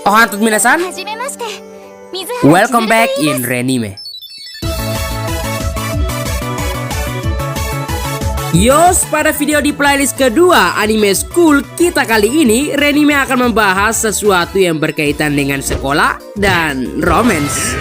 Ohantut minasan, welcome back in Renime. Yos, pada video di playlist kedua Anime School kita kali ini, Renime akan membahas sesuatu yang berkaitan dengan sekolah dan romance.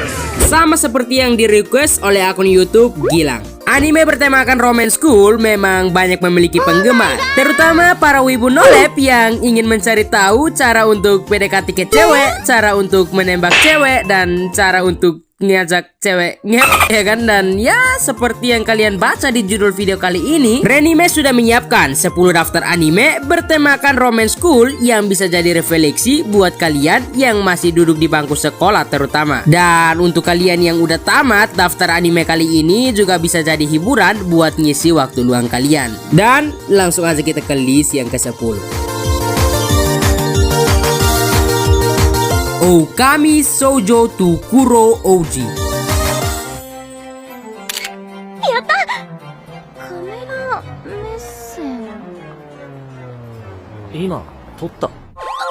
Sama seperti yang di request oleh akun YouTube Gilang. Anime bertemakan romance school memang banyak memiliki penggemar, terutama para wibu nolep yang ingin mencari tahu cara untuk PDKT ke cewek, cara untuk menembak cewek, dan cara untuk ngajak cewek ngep, ya kan? Dan ya, seperti yang kalian baca di judul video kali ini, Renime sudah menyiapkan 10 daftar anime bertemakan romance school yang bisa jadi refleksi buat kalian yang masih duduk di bangku sekolah terutama. Dan untuk kalian yang udah tamat, daftar anime kali ini juga bisa jadi hiburan buat ngisi waktu luang kalian. Dan langsung aja kita ke list yang ke-10. Okami Shoujo to Kuro Ouji. Yatta! Kamera messen. Ima, totta.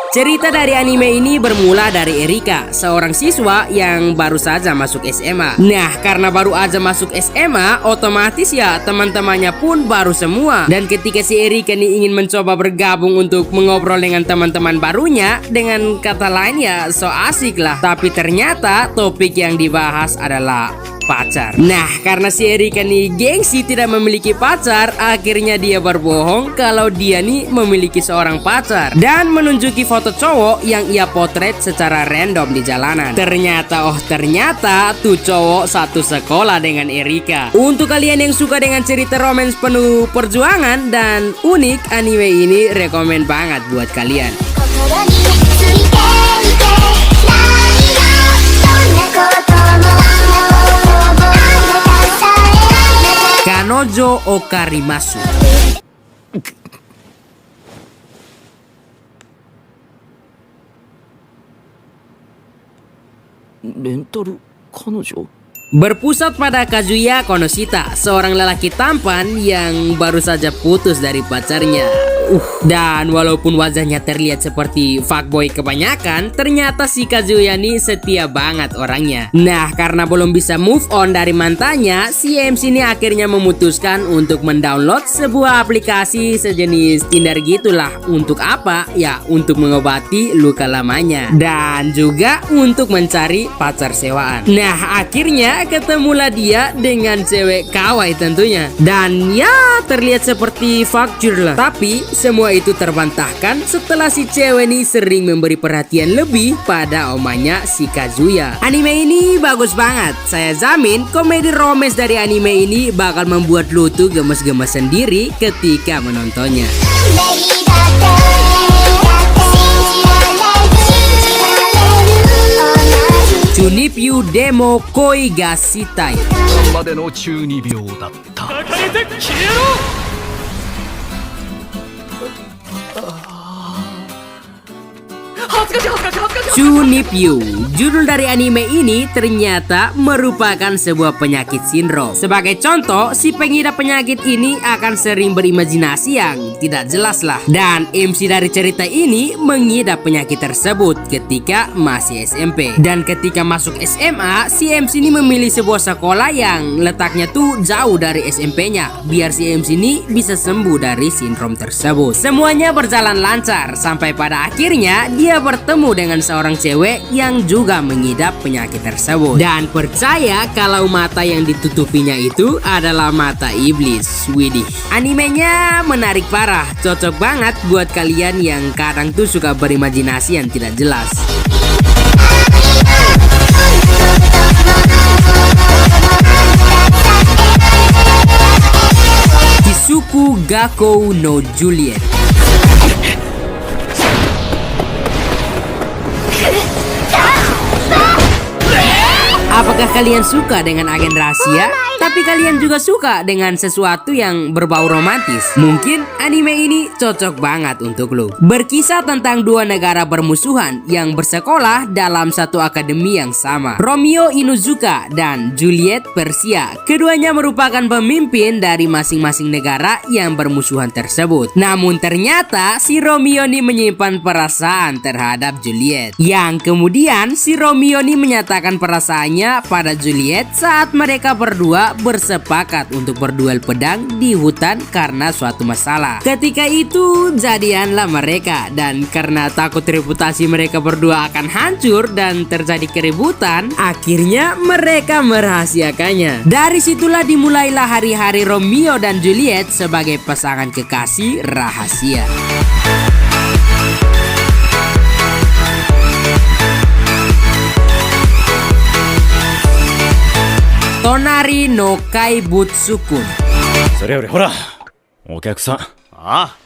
Cerita dari anime ini bermula dari Erika, seorang siswa yang baru saja masuk SMA. Nah, karena baru aja masuk SMA, otomatis ya teman-temannya pun baru semua. Dan ketika si Erika nih ingin mencoba bergabung untuk mengobrol dengan teman-teman barunya, dengan kata lain ya so asik lah. Tapi ternyata topik yang dibahas adalah pacar. Nah, karena si Erika nih gengsi tidak memiliki pacar, akhirnya dia berbohong kalau dia nih memiliki seorang pacar dan menunjuki foto cowok yang ia potret secara random di jalanan. Ternyata tuh cowok satu sekolah dengan Erika. Untuk kalian yang suka dengan cerita romance penuh perjuangan dan unik, anime ini rekomen banget buat kalian. Kanojo Okarimasu. Rental kanojo? Berpusat pada Kazuya Konoshita, seorang lelaki tampan yang baru saja putus dari pacarnya. Dan walaupun wajahnya terlihat seperti fuckboy kebanyakan, ternyata si Kazuya ini setia banget orangnya. Nah, karena belum bisa move on dari mantannya, si MC ini akhirnya memutuskan untuk mendownload sebuah aplikasi sejenis Tinder gitulah. Untuk apa? Ya, untuk mengobati luka lamanya dan juga untuk mencari pacar sewaan. Nah, akhirnya ketemulah dia dengan cewek kawaii tentunya. Dan ya, terlihat seperti fuckjur lah. Tapi semua itu terbantahkan setelah si cewek ini sering memberi perhatian lebih pada omanya si Kazuya. Anime ini bagus banget. Saya jamin komedi romance dari anime ini bakal membuat lu tuh gemes-gemes sendiri ketika menontonnya. Chunibyo Demo Koi ga Shitai. Chunibyo, judul dari anime ini ternyata merupakan sebuah penyakit sindrom. Sebagai contoh, si pengidap penyakit ini akan sering berimajinasi yang tidak jelas lah. Dan MC dari cerita ini mengidap penyakit tersebut ketika masih SMP. Dan ketika masuk SMA, si MC ini memilih sebuah sekolah yang letaknya tuh jauh dari SMP-nya, biar si MC ini bisa sembuh dari sindrom tersebut. Semuanya berjalan lancar sampai pada akhirnya dia bertemu dengan seorang cewek yang juga mengidap penyakit tersebut. Dan percaya kalau mata yang ditutupinya itu adalah mata iblis. Widih, animenya menarik parah. Cocok banget buat kalian yang kadang tuh suka berimajinasi yang tidak jelas. Kisuku Gakkou no Juliet. Apakah kalian suka dengan agen rahasia? Tapi kalian juga suka dengan sesuatu yang berbau romantis? Mungkin anime ini cocok banget untuk lo. Berkisah tentang dua negara bermusuhan yang bersekolah dalam satu akademi yang sama. Romeo Inuzuka dan Juliet Persia. Keduanya merupakan pemimpin dari masing-masing negara yang bermusuhan tersebut. Namun ternyata si Romeo ini menyimpan perasaan terhadap Juliet. Yang kemudian si Romeo ini menyatakan perasaannya pada Juliet saat mereka berdua bersepakat untuk berduel pedang di hutan karena suatu masalah. Ketika itu jadianlah mereka, dan karena takut reputasi mereka berdua akan hancur dan terjadi keributan, akhirnya mereka merahasiakannya. Dari situlah dimulailah hari-hari Romeo dan Juliet sebagai pasangan kekasih rahasia. Tonari no Kaibutsukun. それよりほらお客さん。ああ。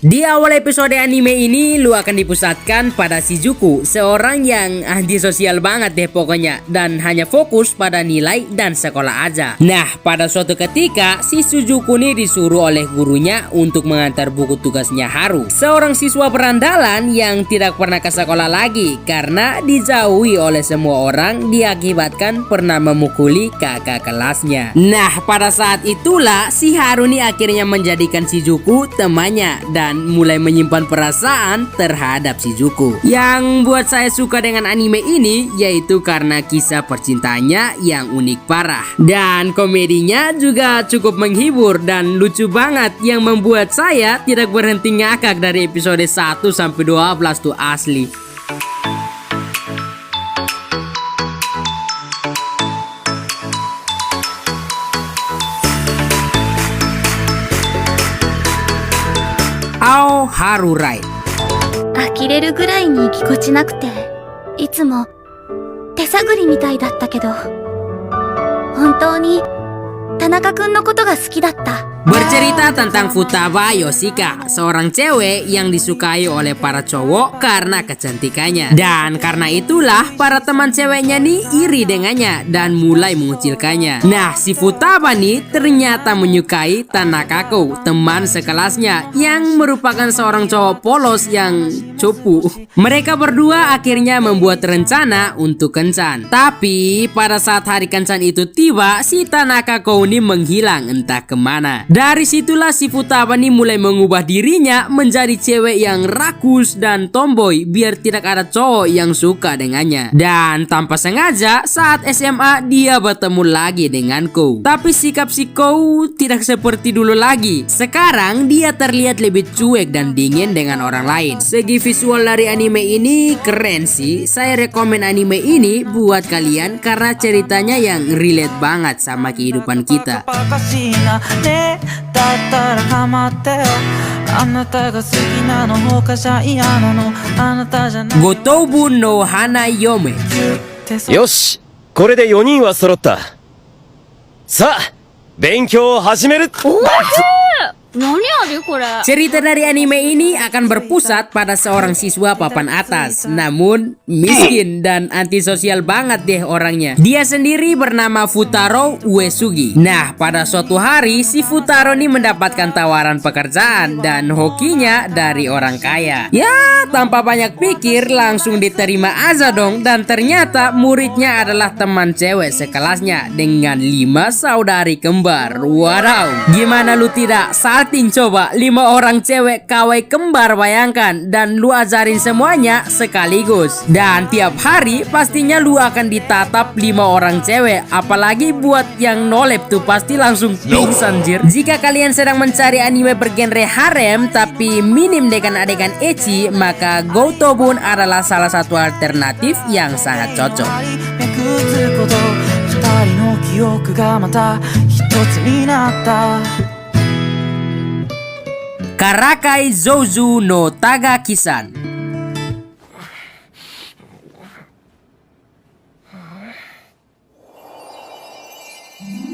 Di awal episode anime ini lu akan dipusatkan pada Shizuku, seorang yang antisosial banget deh pokoknya, dan hanya fokus pada nilai dan sekolah aja. Nah, pada suatu ketika si Shizuku ini disuruh oleh gurunya untuk mengantar buku tugasnya Haru, seorang siswa berandalan yang tidak pernah ke sekolah lagi karena dijauhi oleh semua orang diakibatkan pernah memukuli kakak kelasnya. Nah, pada saat itulah si Haru ini akhirnya menjadikan Shizuku temannya dan mulai menyimpan perasaan terhadap Shizuku. Yang buat saya suka dengan anime ini yaitu karena kisah percintaannya yang unik parah, dan komedinya juga cukup menghibur dan lucu banget yang membuat saya tidak berhenti ngakak dari episode 1 sampai 12 tuh asli. Ao Haru Ride. 呆れるぐらいにぎこちなくて、いつも手探りみたいだったけど、本当に田中くんのことが好きだった。 Bercerita tentang Futaba Yoshika, seorang cewek yang disukai oleh para cowok karena kecantikannya. Dan karena itulah para teman ceweknya nih iri dengannya dan mulai mengucilkannya. Nah, si Futaba nih ternyata menyukai Tanakako, teman sekelasnya yang merupakan seorang cowok polos yang cupu. Mereka berdua akhirnya membuat rencana untuk kencan. Tapi pada saat hari kencan itu tiba, si Tanakako ini menghilang entah kemana. Dari situlah si Futaba nih mulai mengubah dirinya menjadi cewek yang rakus dan tomboy biar tidak ada cowok yang suka dengannya. Dan tanpa sengaja saat SMA dia bertemu lagi dengan Kou. Tapi sikap si Kou tidak seperti dulu lagi. Sekarang dia terlihat lebih cuek dan dingin dengan orang lain. Segi visual dari anime ini keren sih. Saya rekomen anime ini buat kalian karena ceritanya yang relate banget sama kehidupan kita. だったら構ってよあなたが好きなの他じゃ嫌なのあなたじゃない Gotobu no Hanayome. よしこれで4人は揃ったさあ勉強を始める何あれこれ。 Cerita dari anime ini akan berpusat pada seorang siswa papan atas, namun miskin dan antisosial banget deh orangnya. Dia sendiri bernama Futaro Uesugi. Nah, pada suatu hari si Futaro ini mendapatkan tawaran pekerjaan dan hokinya dari orang kaya. Ya, tanpa banyak pikir langsung diterima aja dong, dan ternyata muridnya adalah teman cewek sekelasnya dengan 5 saudari kembar. Wadaw, gimana lu tidak salting coba 5 orang cewek KW kembar, bayangkan, dan lu ajarin semuanya sekaligus. Dan tiap hari pastinya lu akan ditatap 5 orang cewek, apalagi buat yang nolep tuh pasti langsung pingsan jir. Jika kalian sedang mencari anime bergenre harem tapi minim dengan adegan ecchi, maka Gotobun adalah salah satu alternatif yang sangat cocok. めくつこと二人の記憶がまた一つになった Karakai Zouzu no Tagaki-san.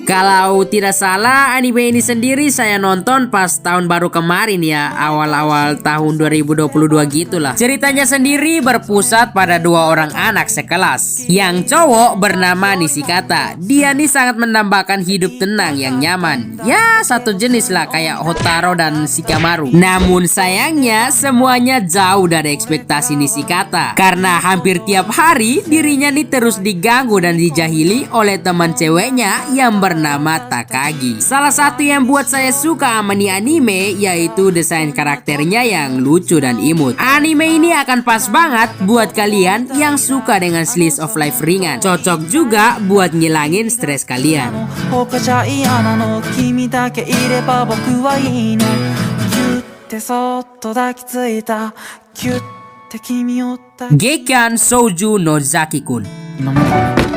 Kalau tidak salah, anime ini sendiri saya nonton pas tahun baru kemarin ya, awal-awal tahun 2022 gitulah. Ceritanya sendiri berpusat pada dua orang anak sekelas. Yang cowok bernama Nishikata. Dia nih sangat mendambakan hidup tenang yang nyaman. Ya, satu jenis lah kayak Hotaro dan Shikamaru. Namun sayangnya semuanya jauh dari ekspektasi Nishikata. Karena hampir tiap hari dirinya nih terus diganggu dan dijahili oleh teman ceweknya yang bernama Takagi. Salah satu yang buat saya suka sama nih anime yaitu desain karakternya yang lucu dan imut. Anime ini akan pas banget buat kalian yang suka dengan slice of life ringan. Cocok juga buat ngilangin stres kalian. 他じゃ嫌なの君だけいれば僕はいいのギュってそっと抱きついたギュって君を抱き Gekan Shouju no Zaki-kun. 今まで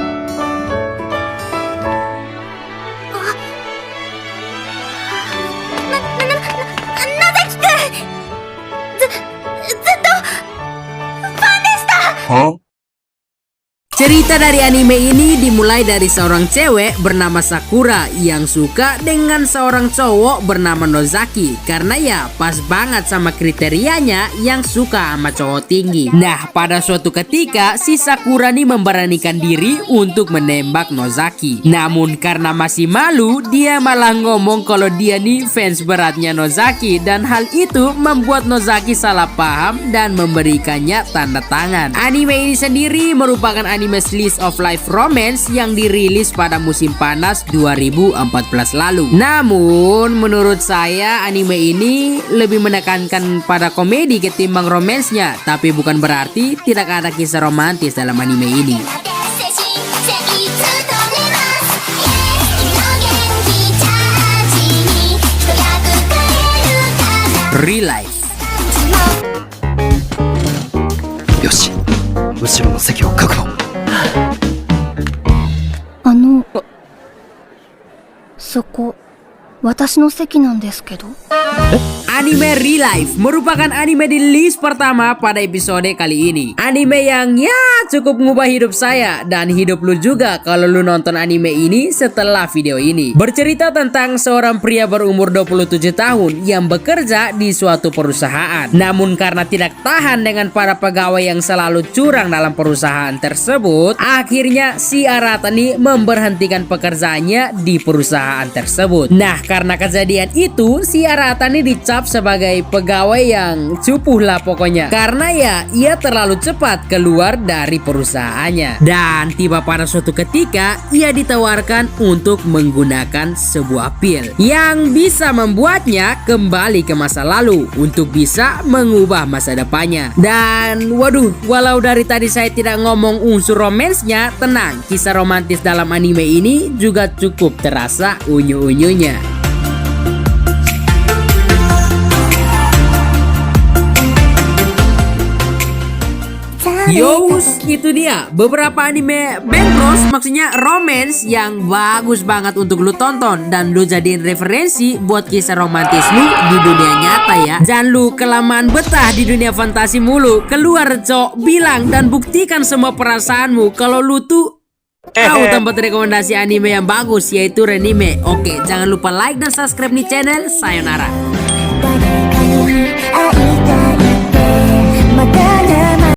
Cerita dari anime ini dimulai dari seorang cewek bernama Sakura yang suka dengan seorang cowok bernama Nozaki karena ya pas banget sama kriterianya yang suka sama cowok tinggi. Nah, pada suatu ketika si Sakura nih memberanikan diri untuk menembak Nozaki. Namun karena masih malu, dia malah ngomong kalau dia nih fans beratnya Nozaki dan hal itu membuat Nozaki salah paham dan memberikannya tanda tangan. Anime ini sendiri merupakan anime slice of life romance yang dirilis pada musim panas 2014 lalu. Namun menurut saya anime ini lebih menekankan pada komedi ketimbang romansnya, tapi bukan berarti tidak ada kisah romantis dalam anime ini. Real life. よし、後ろの席を確保。そこ、私の席なんですけど。 Anime Real Life merupakan anime di list pertama pada episode kali ini. Anime yang ya cukup mengubah hidup saya dan hidup lu juga kalau lu nonton anime ini setelah video ini. Bercerita tentang seorang pria berumur 27 tahun yang bekerja di suatu perusahaan. Namun karena tidak tahan dengan para pegawai yang selalu curang dalam perusahaan tersebut, akhirnya si Aratani memberhentikan pekerjaannya di perusahaan tersebut. Nah, karena kejadian itu si Aratani dicap sebagai pegawai yang cupuh lah pokoknya, karena ya ia terlalu cepat keluar dari perusahaannya. Dan tiba pada suatu ketika ia ditawarkan untuk menggunakan sebuah pil yang bisa membuatnya kembali ke masa lalu untuk bisa mengubah masa depannya. Dan waduh, walau dari tadi saya tidak ngomong unsur romansnya, tenang, kisah romantis dalam anime ini juga cukup terasa unyu-unyunya. Yos, itu dia beberapa anime Bengros, maksudnya romance yang bagus banget untuk lu tonton dan lu jadiin referensi buat kisah romantis lu di dunia nyata ya. Jangan lu kelamaan betah di dunia fantasi mulu. Keluar cok, bilang dan buktikan semua perasaanmu kalau lu tuh tahu tempat rekomendasi anime yang bagus yaitu Renime. Oke, jangan lupa like dan subscribe nih channel. Sayonara.